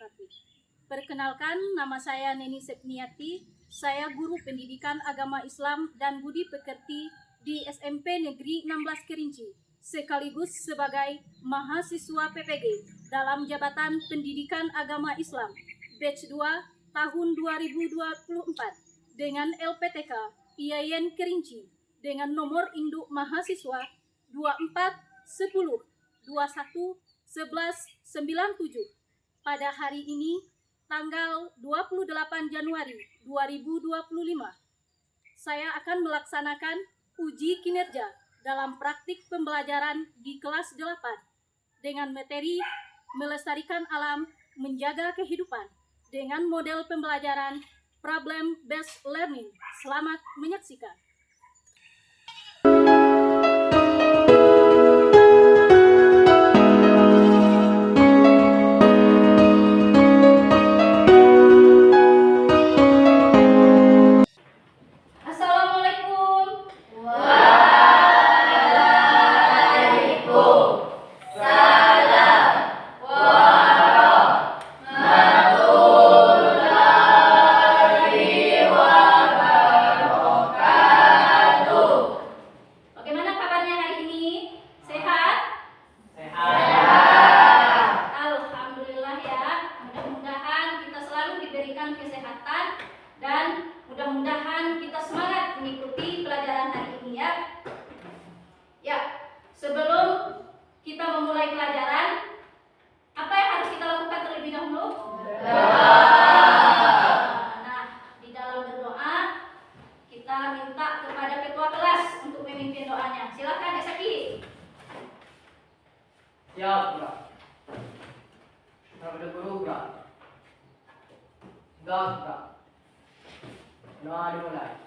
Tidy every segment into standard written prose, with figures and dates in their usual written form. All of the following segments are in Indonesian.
wabarakatuh. Perkenalkan, nama saya Neni Sepniati. Saya guru pendidikan agama Islam dan budi pekerti di SMP Negeri 16 Kerinci, sekaligus sebagai mahasiswa PPG dalam Jabatan Pendidikan Agama Islam Batch 2 tahun 2024 dengan LPTK IAIN Kerinci dengan nomor induk mahasiswa 2410 21 11 97. Pada hari ini, tanggal 28 Januari 2025, saya akan melaksanakan uji kinerja dalam praktik pembelajaran di kelas 8 dengan materi melestarikan alam, menjaga kehidupan dengan model pembelajaran problem based learning. Selamat menyaksikan. Kesehatan dan mudah-mudahan kita semangat mengikuti pelajaran hari ini ya. Ya, sebelum kita memulai pelajaran, apa yang harus kita lakukan terlebih dahulu? Nah, di dalam berdoa kita minta kepada ketua kelas untuk memimpin doanya. Silakan Esaki. Siap, Kak. Kepada guru, Kak. Kak. Doa dimulai.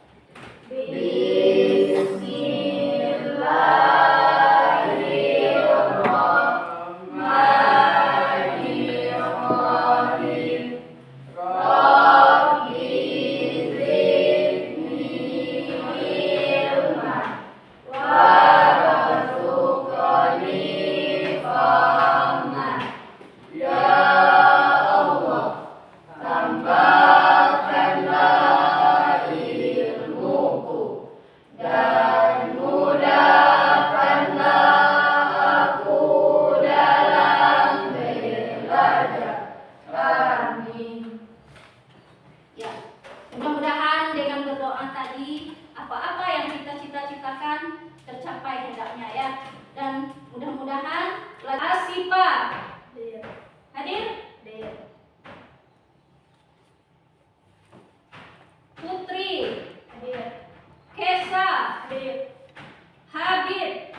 Bismillahirrahmanirrahim. Rabbi zidni ilman warzuqni fahman. Ya Allah, tambahkanlah ilmuku dan mudahkanlah aku dalam belajar. Amin. Ya, mudah-mudahan dengan berdoa tadi apa-apa yang kita cita-citakan tercapai hendaknya ya. Dan mudah-mudahan Asifa hadir? Putri hadir. Kesa hadir. Habib,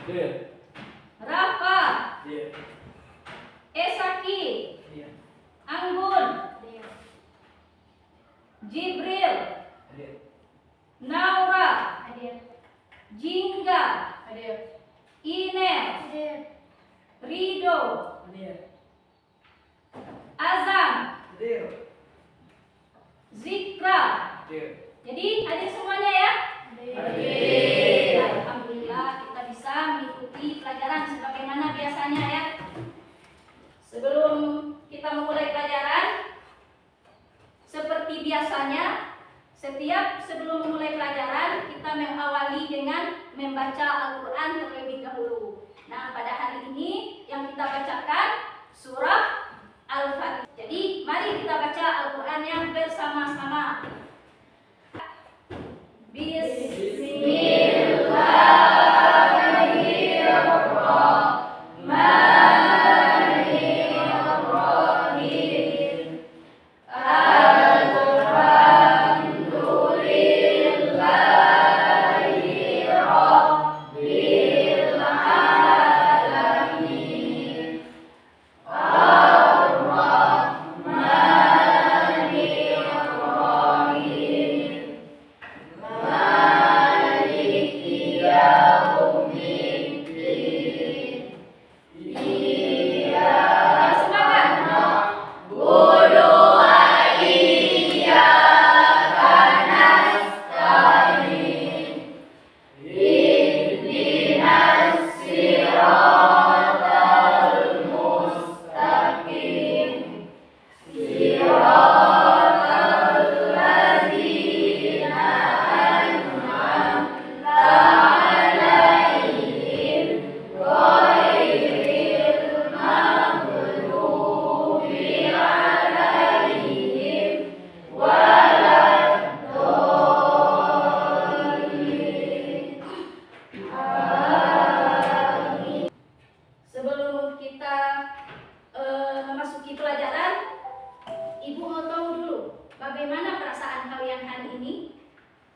Rafa, Esaki, Anggun, Jibril, Naura, Jingga, Ines, Rido, Azam, Zikra. Jadi hadir semuanya ya? Alhamdulillah kita bisa mengikuti pelajaran sebagaimana biasanya ya. Sebelum kita memulai pelajaran, seperti biasanya, setiap sebelum memulai pelajaran kita mengawali dengan membaca Al-Quran terlebih dahulu. Nah, pada hari ini yang kita bacakan surah Al-Fatihah. Jadi mari kita baca Al-Qurannya bersama-sama. Bismillahirrahmanirrahim. Alhamdulillahi Rabbil Alamin. Ar-Rahmanirrahim.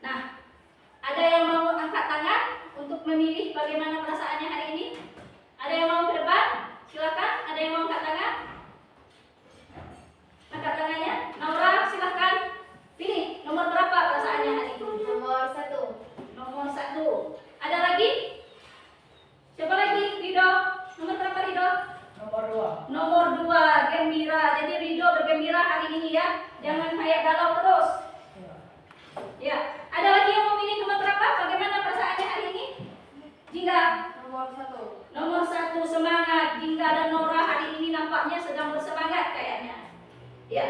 Nah, ada yang mau angkat tangan untuk memilih bagaimana perasaannya hari ini? Ada yang mau ke depan? Silakan. Ada yang mau angkat tangan? Angkat tangannya. Naura, silakan. Pilih nomor berapa perasaannya hari ini? Nomor 1. Nomor 1. Ada lagi? Siapa lagi? Rido. Nomor berapa Rido? Nomor 2. Nomor 2, gembira. Jadi Rido bergembira hari ini ya. Jangan kayak galau terus. Ya. Ada lagi yang mau pilih nomor berapa? Bagaimana perasaannya hari ini? Jingga. Nomor 1. Nomor 1, semangat. Jingga dan Nora hari ini nampaknya sedang bersemangat kayaknya. Ya.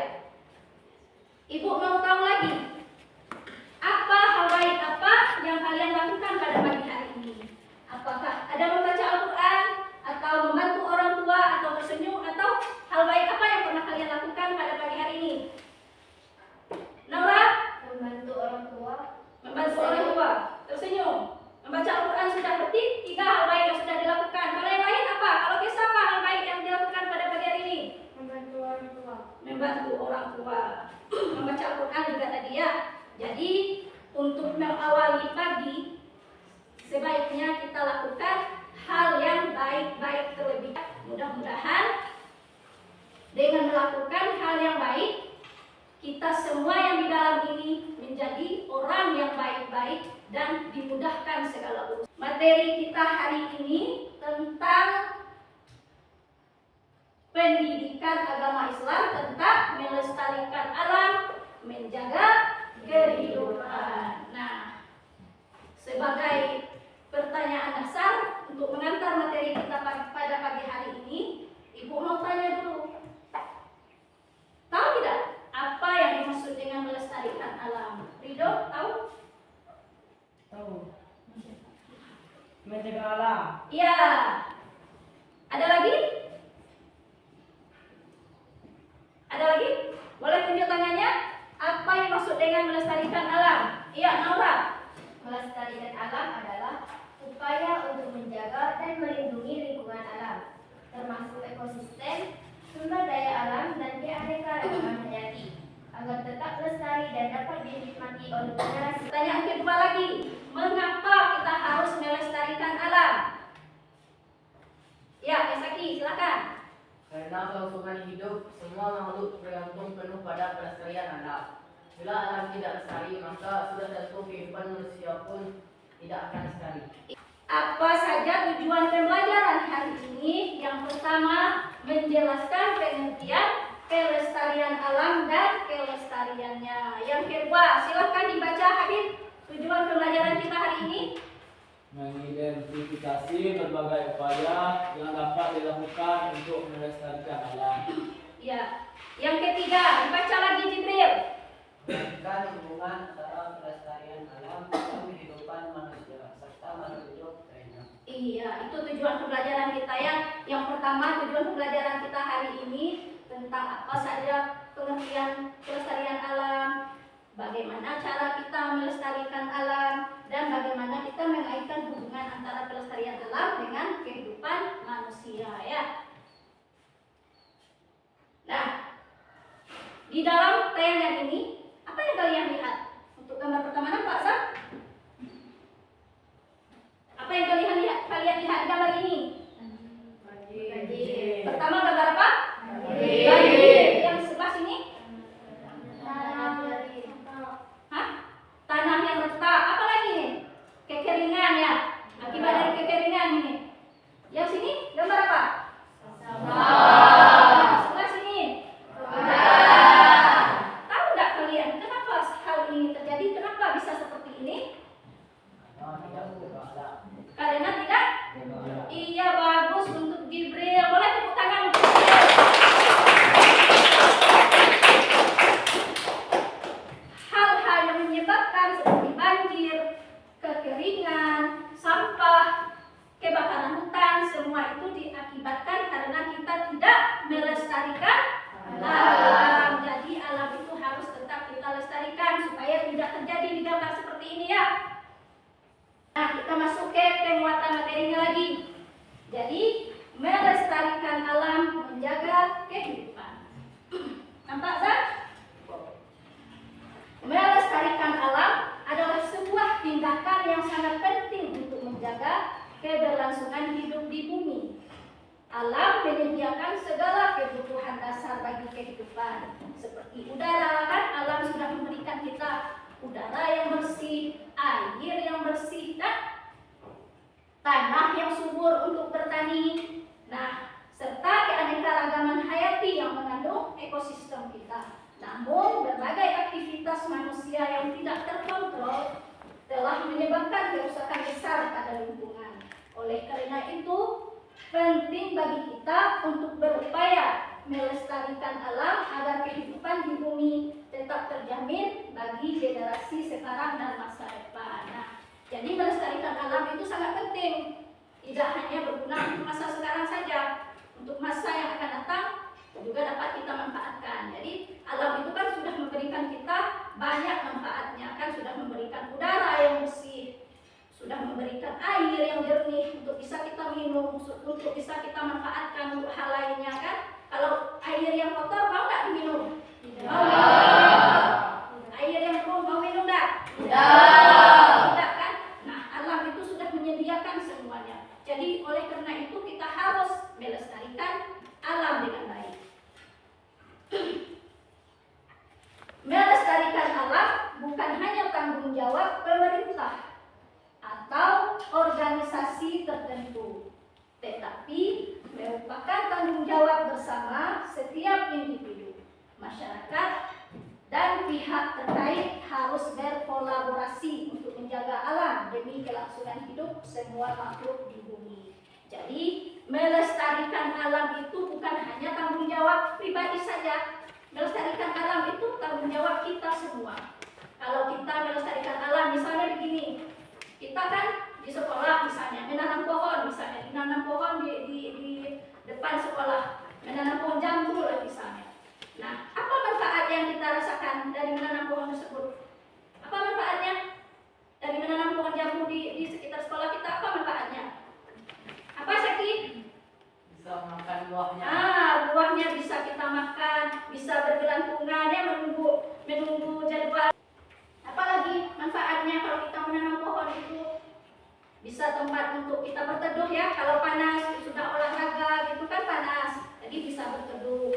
Ibu mau tahu lagi, apa hal baik apa yang kalian lakukan pada pagi hari ini? Apakah ada membaca Al-Quran, atau membantu orang tua, atau tersenyum, atau hal baik apa yang pernah kalian lakukan pada pagi hari ini? Nora? Membantu orang tua. Membantu orang tua, tersenyum, membaca Al-Quran sudah berarti 3 hal baik yang sudah dilakukan. Kalau yang lain apa? Kalau kisah apa hal baik yang dilakukan pada pagi hari ini? Membantu orang tua. Membantu orang tua. Membaca Al-Quran juga tadi ya. Jadi untuk mengawali pagi sebaiknya kita lakukan hal yang baik-baik terlebih. Mudah-mudahan dengan melakukan hal yang baik, kita semua yang di dalam ini menjadi orang yang baik-baik dan dimudahkan segala urusan. Materi kita hari ini tentang pendidikan agama Islam, tentang melestarikan alam, menjaga kehidupan. Nah, sebagai pertanyaan dasar untuk mengantar materi kita pada pagi hari ini, Ibu mau tanya dulu. Tahu tidak apa yang dimaksud dengan melestarikan alam? Rido, tahu? Tahu. Menjaga alam. Iya. Ada lagi? Ada lagi? Boleh tunjuk tangannya? Apa yang maksud dengan melestarikan alam? Iya, Naura. Melestarikan alam adalah upaya untuk menjaga dan melindungi lingkungan alam, termasuk ekosistem, sumber daya alam, dan keanekaragaman hayati, agar tetap lestari dan dapat dinikmati oleh generasi. Pertanyaan kedua lagi. Mengapa kita harus melestarikan alam? Ya, Esaki, silakan. Karena kelangsungan hidup, semua makhluk bergantung penuh pada pelestarian alam. Bila alam tidak lestari, maka sudah tentu kehidupan manusia pun tidak akan lestari. Apa saja tujuan pembelajaran hari ini? Yang pertama, menjelaskan pengertian kelestarian alam dan kelestariannya. Yang kedua, silakan dibaca Habib. Tujuan pembelajaran kita hari ini mengidentifikasi berbagai upaya yang dapat dilakukan untuk melestarikan alam. ya. Yang ketiga, dibaca lagi Jibril. Menunjukkan hubungan antara pelestarian alam dan kehidupan manusia serta makhluk hidup lainnya. Iya, itu tujuan pembelajaran kita ya. Yang pertama, tujuan pembelajaran kita hari ini tentang apa saja pengertian pelestarian alam, bagaimana cara kita melestarikan alam, dan bagaimana kita mengaitkan hubungan antara pelestarian alam dengan kehidupan manusia ya. Nah, di dalam tayangan ini apa yang kalian lihat? Untuk gambar pertama nampak Sam? Apa yang kalian lihat? Kalian lihat di gambar ini? Banjir. Pertama gambar apa? Banjir. Banjir. Yang sebelah sini? Tanah. Hah? Tanah yang retak. Apa lagi nih? Kekeringan ya. Akibat dari kekeringan ini. Yang sini gambar apa? Sebelah sini. Tahu nggak kalian kenapa hal ini terjadi? Kenapa bisa seperti ini? Karena tidak? Iya, bagus untuk Jibril. Boleh tepuk tangan untuk Jibril. Hal-hal yang menyebabkan seperti banjir, kekeringan, sampah, kebakaran hutan, semua itu diakibatkan karena kita tidak melestarikan alam. Jadi alam itu harus tetap kita lestarikan supaya tidak terjadi di gambar seperti ini ya. Nah, kita masuk ke penguatan materinya lagi. Jadi, melestarikan alam, menjaga kehidupan. Nampak, Zak? Melestarikan alam adalah keberlangsungan hidup di bumi. Alam menyediakan segala kebutuhan dasar bagi kehidupan, seperti udara, kan alam sudah memberikan kita udara yang bersih, air yang bersih, dan tanah yang subur untuk bertani. Nah, serta keanekaragaman hayati yang mengandung ekosistem kita. Namun, berbagai aktivitas manusia yang tidak terkontrol telah menyebabkan kerusakan besar pada lingkungan. Oleh karena itu, penting bagi kita untuk berupaya melestarikan alam agar kehidupan di bumi tetap terjamin bagi generasi sekarang dan masa depan. Nah, jadi melestarikan alam itu sangat penting. Tidak hanya berguna untuk masa sekarang saja, untuk masa yang akan datang juga dapat kita manfaatkan. Jadi alam itu kan sudah memberikan kita banyak manfaatnya, kan sudah memberikan udara yang bersih, sudah memberikan air yang jernih untuk bisa kita minum, untuk bisa kita manfaatkan untuk hal lainnya, kan. Kalau air yang kotor mau nggak diminum? Air yang keruh mau minum nggak? Tidak, kan? Nah, alam itu sudah menyediakan semuanya. Jadi oleh karena itu kita harus melestarikan alam dengan baik. Melestarikan alam bukan hanya tanggung jawab pemerintah atau organisasi tertentu, tetapi merupakan tanggung jawab bersama setiap individu, masyarakat, dan pihak terkait harus berkolaborasi untuk menjaga alam demi kelangsungan hidup semua makhluk di bumi. Jadi, melestarikan alam itu bukan hanya tanggung jawab pribadi saja. Melestarikan alam itu tanggung jawab kita semua. Kalau kita melestarikan alam, misalnya begini, kita kan di sekolah misalnya menanam pohon, misalnya menanam pohon di depan sekolah, menanam pohon jambu lah misalnya. Nah, apa manfaat yang kita rasakan dari menanam pohon tersebut? Apa manfaatnya dari menanam pohon jambu di sekitar sekolah kita? Apa manfaatnya? Apa Syaki? Bisa makan buahnya. Buahnya bisa kita makan, bisa bergelantungan ya menunggu jadwal. Apalagi manfaatnya kalau kita menanam pohon itu bisa tempat untuk kita berteduh ya. Kalau panas sudah olahraga gitu kan panas, jadi bisa berteduh.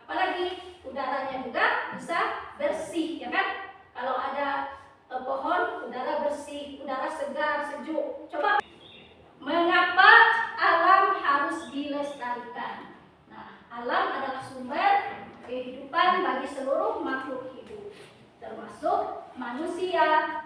Apalagi udaranya juga bisa bersih ya kan. Kalau ada pohon, udara bersih, udara segar, sejuk. Coba mengapa alam harus dilestarikan? Nah, alam adalah sumber kehidupan bagi seluruh makhluk hidup, termasuk manusia.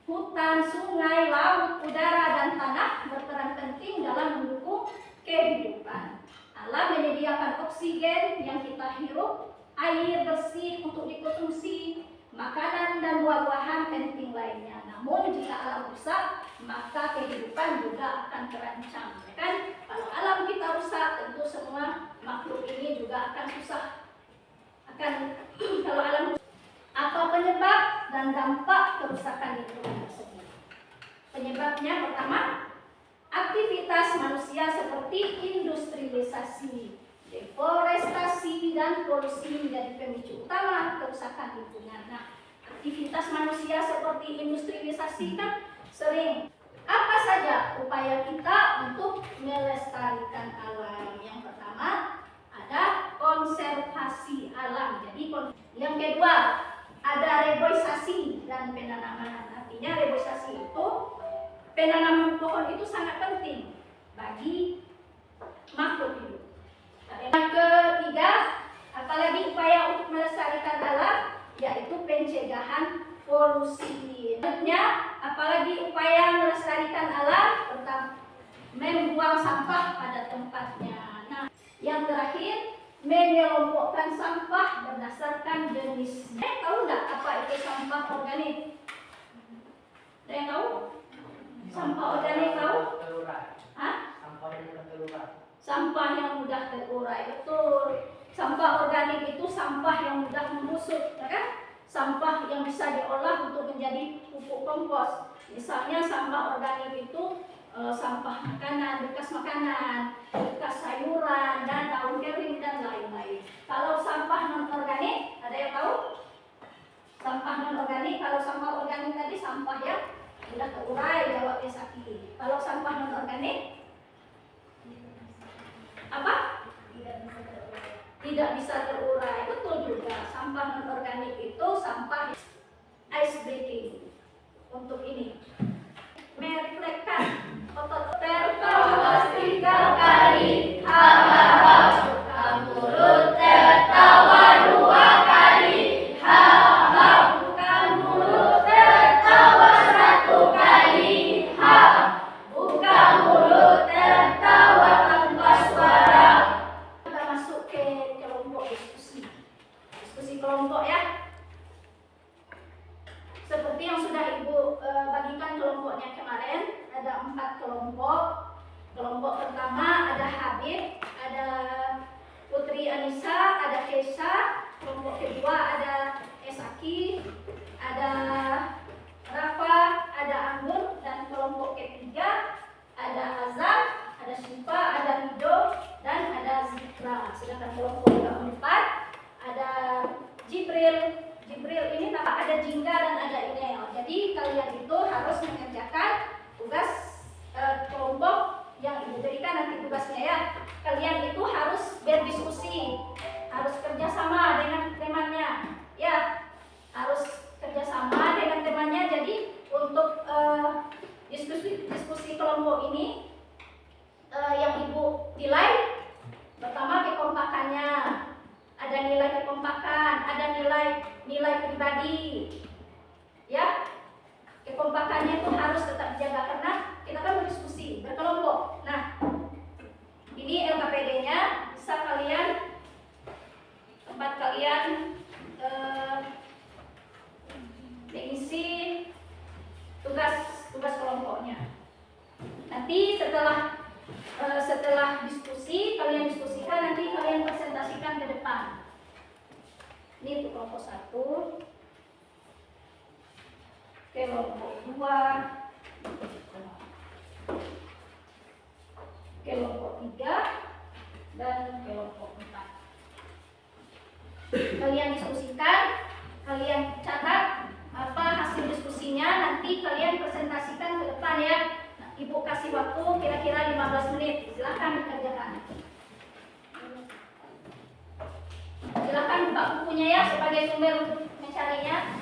Hutan, sungai, laut, udara, dan tanah berperan penting dalam mendukung kehidupan. Alam menyediakan oksigen yang kita hirup, air bersih untuk dikonsumsi, makanan dan buah-buahan penting lainnya. Namun jika alam rusak, maka kehidupan juga akan terancam. Ya kan? Kalau alam kita rusak, tentu semua makhluk ini juga akan susah. Kalau alam rusak, apa penyebab dan dampak kerusakan lingkungan tersebut? Penyebabnya pertama, aktivitas manusia seperti industrialisasi, deforestasi, dan polusi menjadi pemicu utama kerusakan lingkungan. Nah, aktivitas manusia seperti industrialisasi kan sering. Apa saja upaya kita untuk melestarikan alam? Yang pertama, ada konservasi alam. Jadi yang kedua, ada reboisasi dan penanaman. Artinya reboisasi itu penanaman pohon itu sangat penting bagi makhluk hidup. Yang ketiga, apalagi upaya untuk melestarikan alam, yaitu pencegahan polusi. Selanjutnya, apalagi upaya melestarikan alam, pertama membuang sampah pada tempatnya. Nah, yang terakhir, mengelompokkan sampah berdasarkan jenis. Tahu nggak apa itu sampah organik? Ada yang tahu? Sampah organik tahu? Hah? Sampah yang mudah terurai. Sampah yang mudah terurai, betul. Sampah organik itu sampah yang mudah membusuk, ya kan? Sampah yang bisa diolah untuk menjadi pupuk kompos. Misalnya sampah organik itu sampah makanan, bekas sayuran, dan daun kering dan lain-lain. Kalau sampah non organik, ada yang tahu? Sampah non organik, kalau sampah organik tadi sampah yang Sudah terurai, jawabnya Saki. Kalau sampah non organik apa? Tidak bisa terurai. Betul juga. Sampah non organik itu sampah ice breaking. Untuk ini mereflekan otot tertawa 3 kali, ha buka mulut tertawa 2 kali, ha buka mulut tertawa 1 kali, ha buka mulut tertawa tanpa suara. Kita masuk ke kelompok diskusi kelompok ya. Seperti yang sudah Ibu bagikan kelompoknya kemarin, ada 4 kelompok. Kelompok pertama ada Habib, ada Putri Anissa, ada Kesha. Kelompok kedua ada Esaki, ada Rafa, ada Anggun. Dan kelompok ketiga ada Azam, ada Syifa, ada Hido, dan ada Zikra. Sedangkan kelompok keempat ada Jibril. Jibril ini ada Jingga dan ada Inel. Jadi kalian itu harus mengerjakan tugas kelompok yang Ibu berikan nanti tugasnya ya. Kalian itu harus berdiskusi, harus kerjasama dengan temannya, ya, harus kerjasama dengan temannya. Jadi untuk diskusi kelompok ini yang Ibu nilai pertama kekompakannya. Ada nilai kekompakan, ada nilai pribadi, ya. Kekompakannya itu harus tetap dijaga karena kita kan berdiskusi berkelompok. Nah, ini LKPD-nya bisa tempat kalian mengisi tugas kelompoknya. Nanti setelah diskusi, kalian diskusikan, nanti kalian presentasikan ke depan. Ini untuk kelompok 1, kelompok 2, kelompok 3, dan kelompok 4. Kalian diskusikan, kalian catat apa hasil diskusinya, nanti kalian presentasikan ke depan ya. Ibu kasih waktu kira-kira 15 menit. Silahkan dikerjakan. Silahkan buka bukunya ya sebagai sumber untuk mencarinya.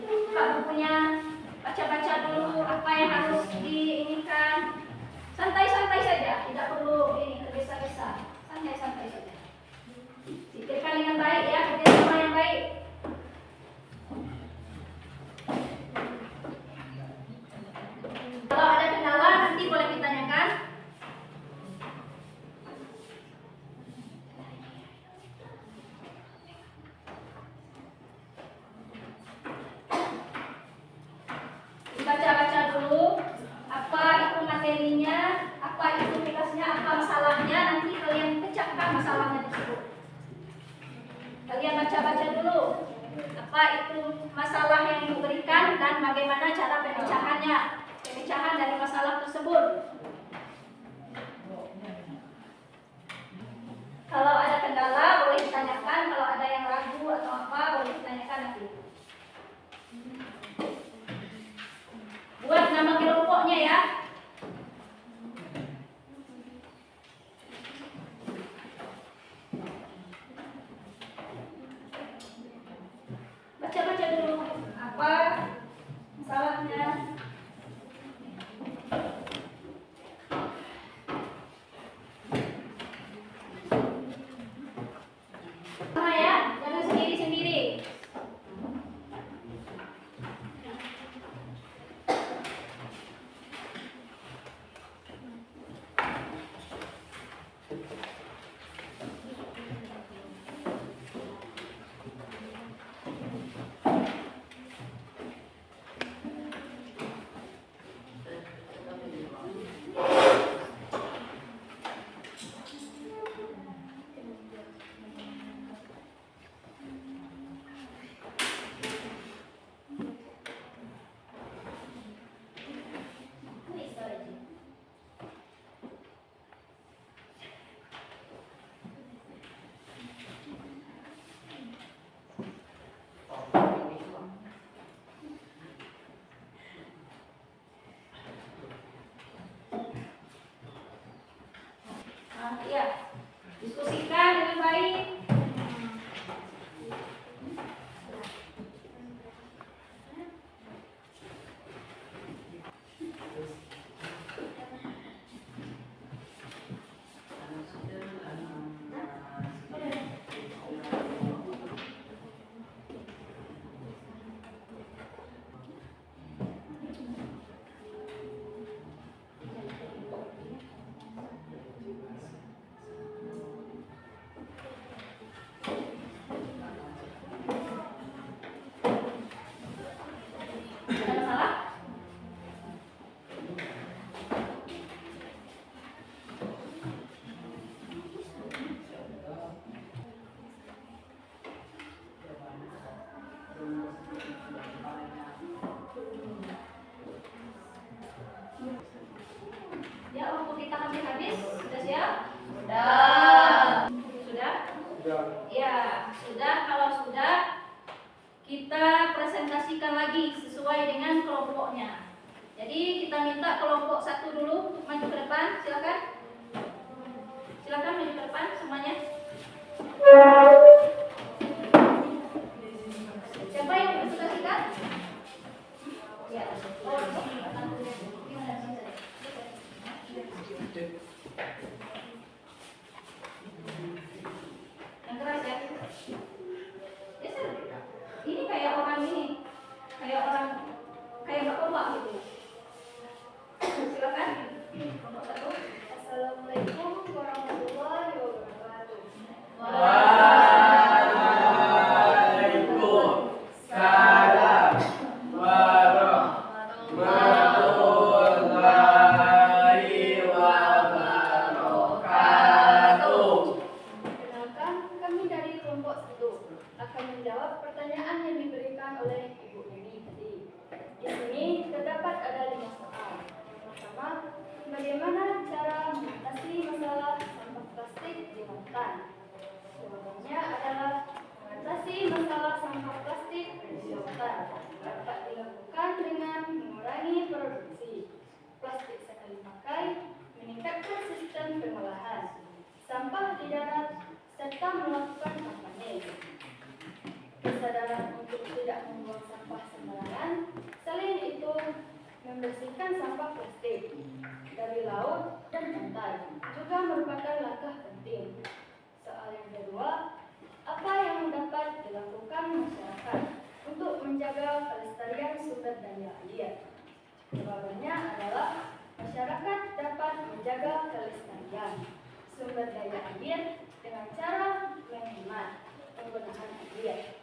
Buka bukunya, baca-baca dulu apa yang harus diinginkan. Santai-santai saja, tidak perlu ini tergesa-gesa. Santai-santai saja. Pikirkan dengan baik ya, kerjasama yang baik. Kalau ada kendala nanti boleh ditanyakan. Dibaca-baca dulu apa itu materinya, apa itu tugasnya, apa masalahnya, nanti kalian pecahkan masalahnya tersebut. Kalian baca-baca dulu apa itu masalah yang diberikan dan bagaimana cara pemecahannya. Pemecahan dari masalah tersebut. Kalau ada kendala boleh ditanyakan, kalau ada yang ragu atau apa boleh ditanyakan nanti. Buat nama kelompoknya ya. Baca-baca dulu apa masalahnya. Sama ya, jangan sendiri-sendiri. Ya, waktu kita hampir habis. Sudah siap? Sudah. Sudah? Sudah. Ya, sudah. Kalau sudah, kita presentasikan lagi sesuai dengan kelompoknya. Jadi kita minta kelompok 1 dulu untuk maju ke depan. Silakan. Silakan maju ke depan semuanya. Siapa yang dipresentasikan? Ya. Oh, gimana? Yang keras ya. Biasa. Ini kayak orang ini, kayak bapak gitu. Silakan. Kelompok 1. Assalamualaikum warahmatullahi wabarakatuh. Waalaikumsalam warahmatullahi wabarakatuh. Perkenalkan, kami dari kelompok 1 akan menjawab pertanyaan yang diberikan oleh Ibu Neni tadi. Di sini terdapat ada 5 soal. Yang pertama, bagaimana cara mengatasi masalah sampah plastik di lautan? Jawabannya adalah mengatasi masalah sampah plastik di lautan dapat dilakukan dengan mengurangi produksi plastik sekali pakai, meningkatkan sistem pengolahan sampah di darat, serta melakukan kampanye. Kesadaran untuk tidak membuang sampah sembarangan. Selain itu, membersihkan sampah plastik dari laut dan pantai juga merupakan langkah penting. Soal yang kedua, apa yang dapat dilakukan masyarakat untuk menjaga kelestarian sumber daya air? Jawabannya adalah masyarakat dapat menjaga kelestarian sumber daya air dengan cara menghemat penggunaan air,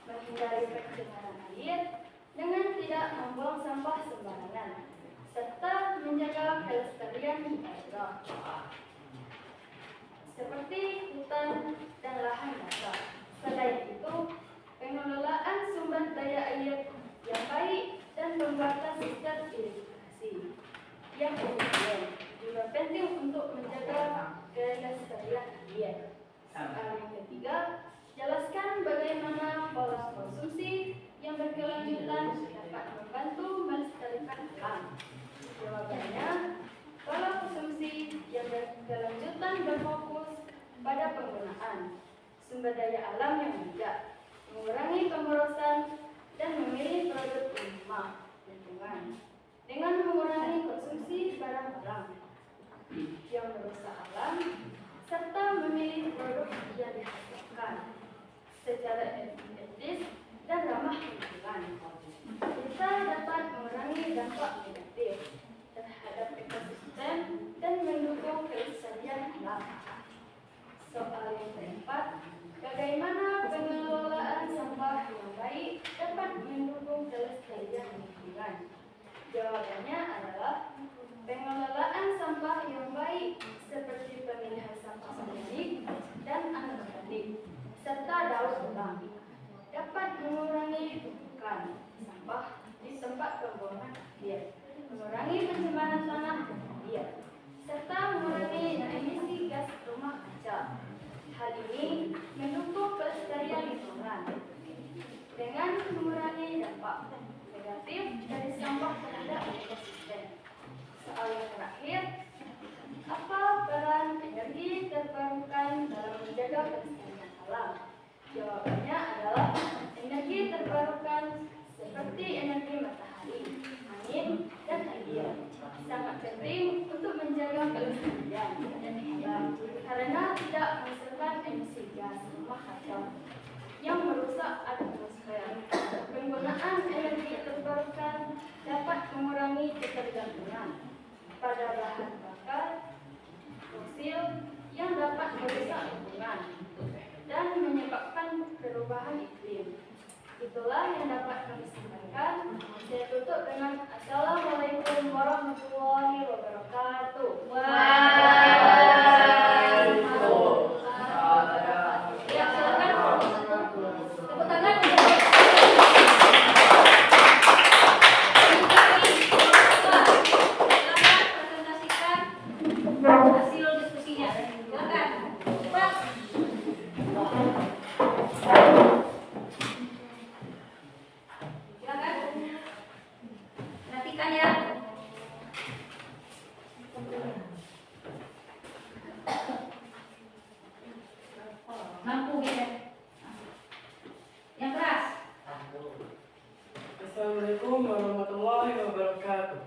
menghindari pencemaran air dengan tidak membuang sampah sembarangan, serta menjaga kelestarian daerah seperti hutan dan lahan basah. Selain itu, pengelolaan sumber daya air yang baik dan pembuatan sistem irigasi yang efisien juga penting untuk menjaga kelestarian air. Soal yang ketiga, jelaskan bagaimana pola konsumsi yang berkelanjutan dapat membantu melestarikan alam. Jawabannya, pola konsumsi yang berkelanjutan berfokus pada penggunaan sumber daya alam yang bijak, mengurangi pemborosan, dan memilih produk ramah lingkungan dengan mengurangi konsumsi barang-barang yang merusak alam, serta memilih produk yang dihasilkan secara etis dan ramah lingkungan. Kita dapat mengurangi dampak negatif terhadap ekosistem dan mendukung kelestarian alam. Soal yang keempat, bagaimana pengelolaan sampah yang baik dapat mendukung kelestarian lingkungan? Jawabannya adalah pengelolaan sampah yang baik seperti pemilihan sampah organik dan anorganik serta daur ulang dapat mengurangi tumpukan sampah di tempat pembuangan air, mengurangi pencemaran tanah dan air, serta mengurangi emisi gas rumah kaca. Hal ini mendukung kelestarian lingkungan dengan mengurangi dampak negatif dari sampah terhadap ekosistem. Soal yang terakhir, apa peran energi terbarukan dalam menjaga kelestarian alam? Jawabannya adalah energi terbarukan seperti energi matahari, angin, dan air sangat penting untuk menjaga kelestarian alam karena tidak menghasilkan emisi gas rumah kaca yang merusak atmosfer. Penggunaan energi terbarukan dapat mengurangi ketergantungan pada bahan bakar fosil yang dapat merusak lingkungan dan menyebabkan perubahan iklim. Itulah yang dapat kami sampaikan. Saya tutup dengan Assalamualaikum warahmatullahi wabarakatuh. Ya, silakan. Tepuk tangan. Assalamualaikum warahmatullahi wabarakatuh.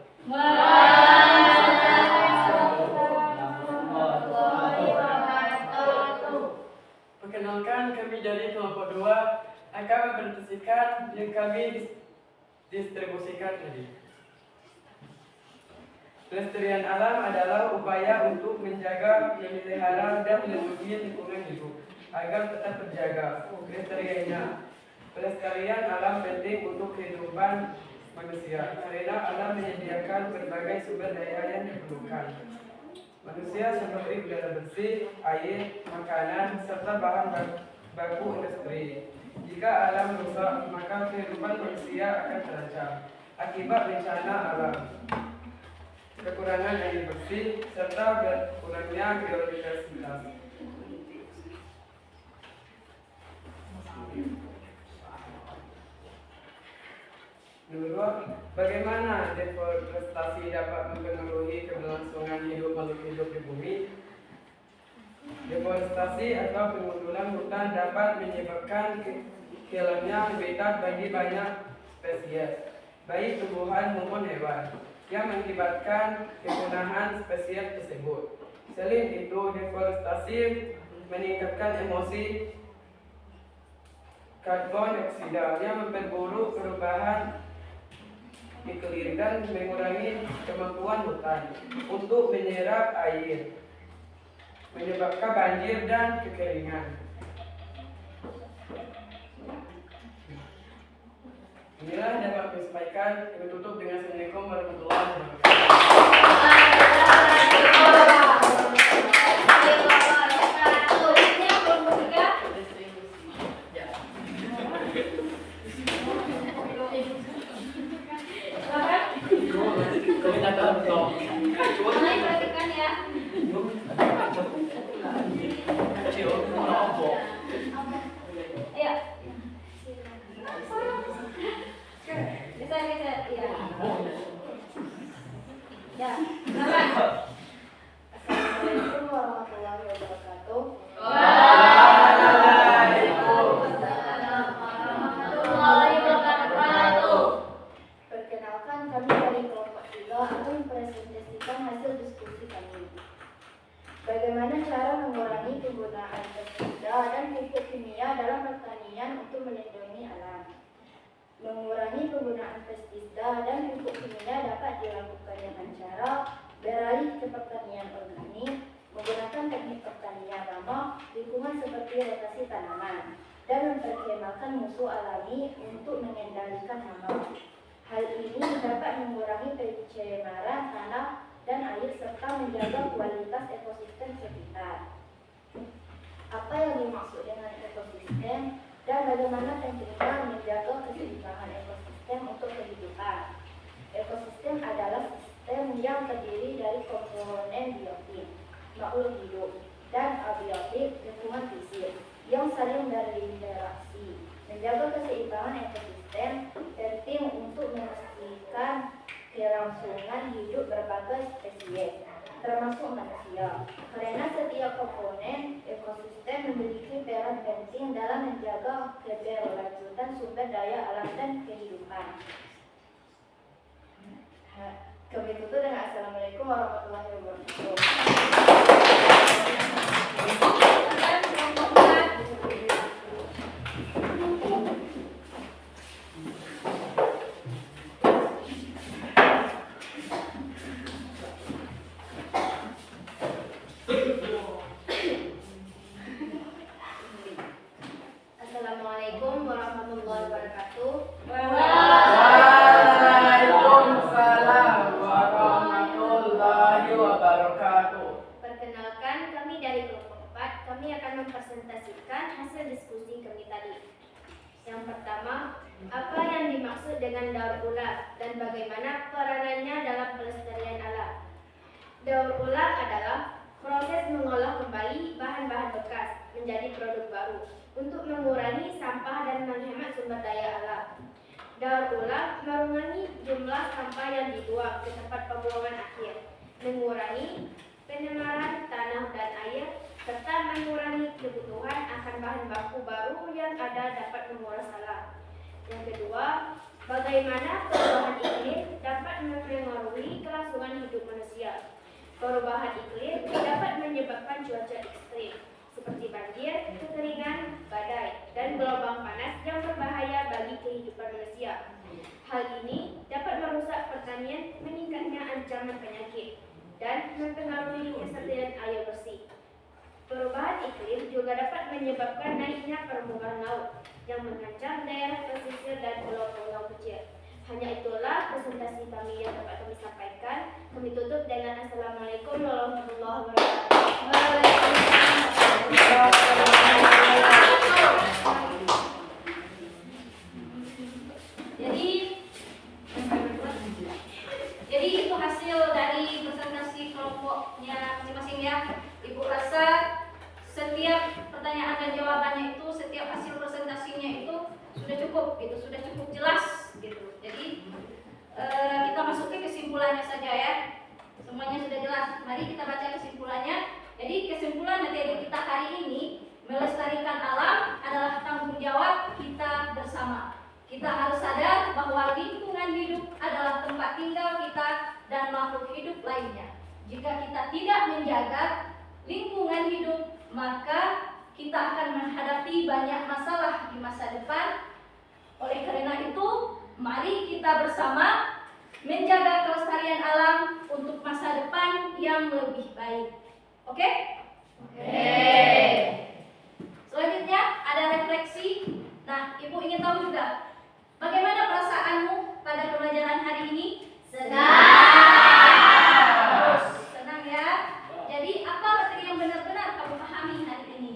Perkenalkan, kami dari kelompok 2 akan mempresentasikan yang kami distribusikan tadi. Pelestarian alam adalah upaya untuk menjaga, memelihara, dan melindungi lingkungan hidup agar tetap terjaga kelestariannya. Pelestarian alam penting untuk kehidupan manusia karena alam menyediakan berbagai sumber daya yang diperlukan manusia seperti udara bersih, air, makanan, serta bahan baku industri. Jika alam rusak, maka kehidupan manusia akan terancam akibat bencana alam, kekurangan air bersih, serta berkurangnya biodiversitas. Menurut, bagaimana deforestasi dapat mempengaruhi keberlangsungan hidup makhluk hidup di bumi? Deforestasi atau pengundulan hutan dapat menyebabkan hilangnya habitat bagi banyak spesies, baik tumbuhan maupun hewan, yang mengakibatkan kepunahan spesies tersebut. Selain itu, deforestasi meningkatkan emosi karbon dioksida yang memperburuk perubahan iklim dan mengurangi kemampuan hutan untuk menyerap air, menyebabkan banjir dan kekeringan. Inilah yang dapat saya sampaikan. Kami tutup dengan Assalamualaikum warahmatullahi wabarakatuh. Mulai perhatikan ya. Ayo. Bisa, iya. Ya, silakan. Assalamualaikum warahmatullahi wabarakatuh. Perkenalkan, kami dari kelompok 3 akan mempresentasikan hasil diskusi kami. Bagaimana cara mengurangi penggunaan pestisida dan pupuk kimia dalam pertanian untuk melindungi alam. Mengurangi penggunaan pestisida dan pupuk kimia dapat dilakukan dengan cara beralih ke pertanian organik, menggunakan teknik pertanian ramah lingkungan seperti rotasi tanaman, dan memperkenalkan musuh alami untuk mengendalikan hama. Hal ini dapat mengurangi pencemaran tanah dan air serta menjaga kualitas ekosistem sekitar. Apa yang dimaksud dengan ekosistem dan bagaimana pentingnya menjaga keseimbangan ekosistem untuk kehidupan? Ekosistem adalah sistem yang terdiri dari komponen biotik, makhluk hidup, dan abiotik lingkungan fisik yang saling berinteraksi. Menjaga keseimbangan ekosistem penting untuk memastikan kelangsungan hidup berbagai spesies, termasuk manusia, karena setiap komponen ekosistem memiliki peran penting dalam menjaga keberlanjutan sumber daya alam dan kehidupan. Kami tutup dengan Assalamualaikum warahmatullahi wabarakatuh. Assalamualaikum warahmatullahi wabarakatuh. Waalaikumsalam warahmatullahi wabarakatuh. Perkenalkan, kami dari kelompok 4, kami akan mempresentasikan hasil diskusi kami tadi. Yang pertama, apa yang dimaksud dengan daur ulang dan bagaimana peranannya dalam pelestarian alam? Daur ulang adalah proses mengolah kembali bahan-bahan bekas menjadi produk baru untuk mengurangi sampah dan menghemat sumber daya alam. Daur ulang mengurangi jumlah sampah yang dibuang ke tempat pembuangan akhir, mengurangi pencemaran tanah dan air, serta mengurangi kebutuhan akan bahan baku baru yang ada dapat menguras alam. Yang kedua, Bagaimana perubahan iklim dapat mempengaruhi kelangsungan hidup manusia? Perubahan iklim dapat menyebabkan cuaca ekstrim seperti banjir, kekeringan, badai, dan gelombang panas yang berbahaya bagi kehidupan manusia. Hal ini dapat merusak pertanian, meningkatnya ancaman penyakit, dan mempengaruhi kesadaran air bersih. Perubahan iklim juga dapat menyebabkan naiknya permukaan laut yang mengancam daerah pesisir dan pulau-pulau kecil. Hanya itulah presentasi kami yang dapat kami sampaikan. Kami tutup dengan Assalamualaikum warahmatullahi wabarakatuh. Jadi itu hasil dari presentasi kelompoknya masing-masing ya. Ibu rasa setiap pertanyaan dan jawabannya itu, setiap hasil presentasinya itu sudah cukup gitu, sudah cukup jelas gitu. Jadi kita masuk ke kesimpulannya saja ya. Semuanya sudah jelas. Mari kita baca kesimpulannya. Jadi kesimpulan materi kita hari ini, melestarikan alam adalah tanggung jawab kita bersama. Kita harus sadar bahwa lingkungan hidup adalah tempat tinggal kita dan makhluk hidup lainnya. Jika kita tidak menjaga lingkungan hidup, maka kita akan menghadapi banyak masalah di masa depan. Oleh karena itu, mari kita bersama menjaga kelestarian alam untuk masa depan yang lebih baik. Oke? Selanjutnya ada refleksi. Nah, Ibu ingin tahu juga bagaimana perasaanmu pada pembelajaran hari ini? Senang ya. Jadi apa materi yang benar-benar kamu pahami hari ini?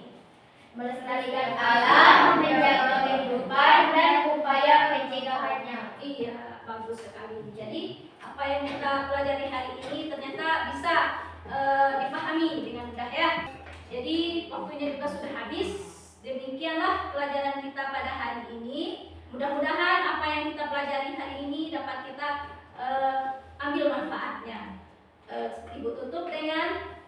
Melestarikan alam, menjaga kehidupan, dan upaya pencegahannya. Iya, bagus sekali. Jadi apa yang kita pelajari hari ini ternyata bisa dipahami dengan mudah ya. Jadi waktunya juga sudah habis. Demikianlah pelajaran kita pada hari ini. Mudah-mudahan apa yang kita pelajari hari ini dapat kita ambil manfaatnya. Ibu tutup dengan